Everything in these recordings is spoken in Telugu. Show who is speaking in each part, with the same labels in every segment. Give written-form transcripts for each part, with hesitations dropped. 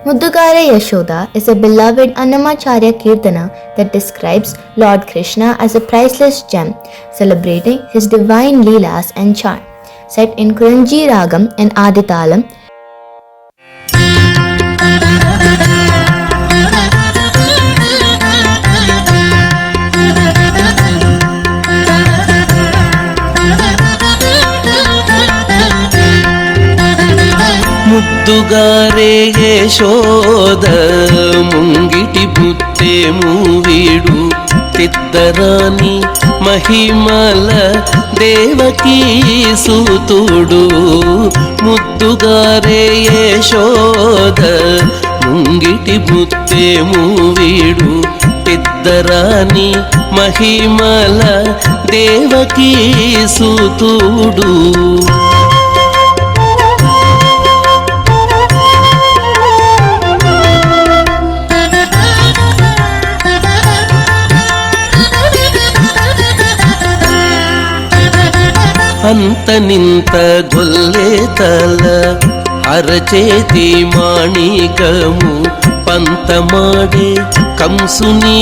Speaker 1: Muddugare Yashoda is a beloved Annamacharya Kirtana that describes Lord Krishna as a priceless gem, celebrating his divine leelas and charm. Set in Kuranji Ragam and Aditalam,
Speaker 2: ముద్దుగారే Yashoda ముంగిటి బుత్తేము వీడు తిద్దరాని మహిమల దేవకీ సూతుడు. ముద్దుగారే యశోద ముంగిటి బుత్తేము వీడు తిద్దరాని మహిమల దేవకీ సూతుడు. అంత నింత గొల్లే తల అరచేతి మాణికము పంతమాడే కంసుని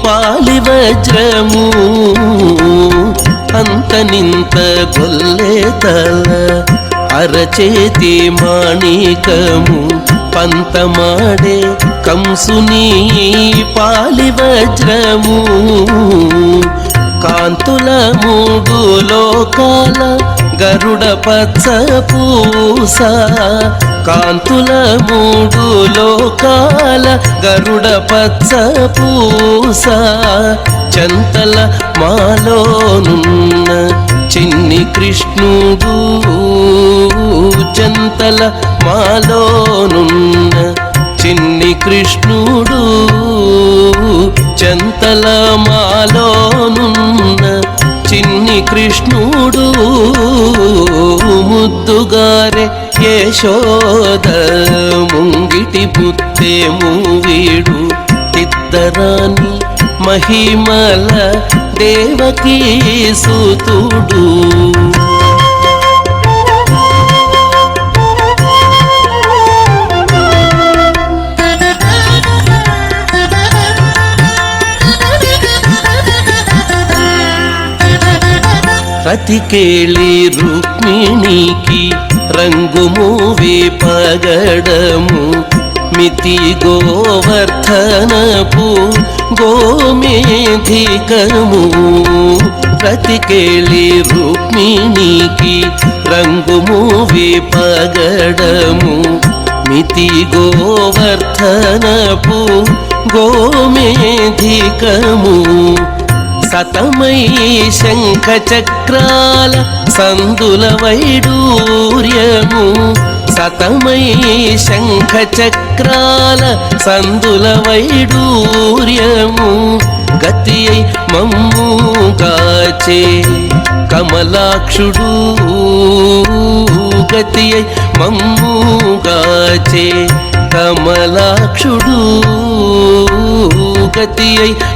Speaker 2: పాలి వజ్రము. అంత నింత గొల్లే తల అరచేతి మాణికము పంతమాడే కంసుని పాలి వజ్రము. కాంతుల మూడు లోకాల గరుడ పచ్చ పూస, కాంతుల మూడు లోకాల గరుడ పచ్చ పూస. చంతల మాలోనున్న చిన్ని కృష్ణుడు, చంతల మాలోనున్న చిన్ని కృష్ణుడు, చంతల మాలోనున్న చిన్ని కృష్ణుడు. ముద్దుగారే యశోద ముంగిటి బుత్తేము వీడు తిద్దరాని మహిమల దేవకీ సూతుడు. రతికేళి రుక్మిణికి రంగు మూవి పగడము, మితి గోవర్ధనపు గోమేధికము. రతికేళి రుక్మిణికి రంగు మూవి పగడము, మితి గోవర్ధనపు గోమేధికము. సతమై శంఖ చక్రాల సందుల వైడూర్యము, సతమై శంఖ చక్రాల సందుల వైడూర్యము. గతి మమ్ముగాచే కమలాక్షుడు, గతి మమ్ముగాచే కమలాక్షుడు. గతి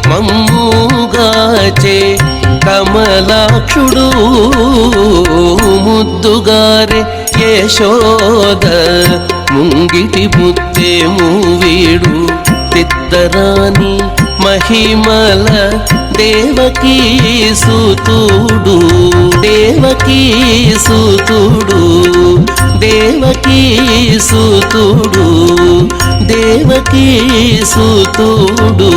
Speaker 2: మమ్ముగాచే కమలాక్షుడు. ముద్దుగారే యశోద ముంగిటి బుత్తేము వీడు తిద్దరాని మహిమల దేవకీ సూతుడు. దేవకీ సూతుడు, దేవకీ సూతుడు, దేవకీ సూతుడు.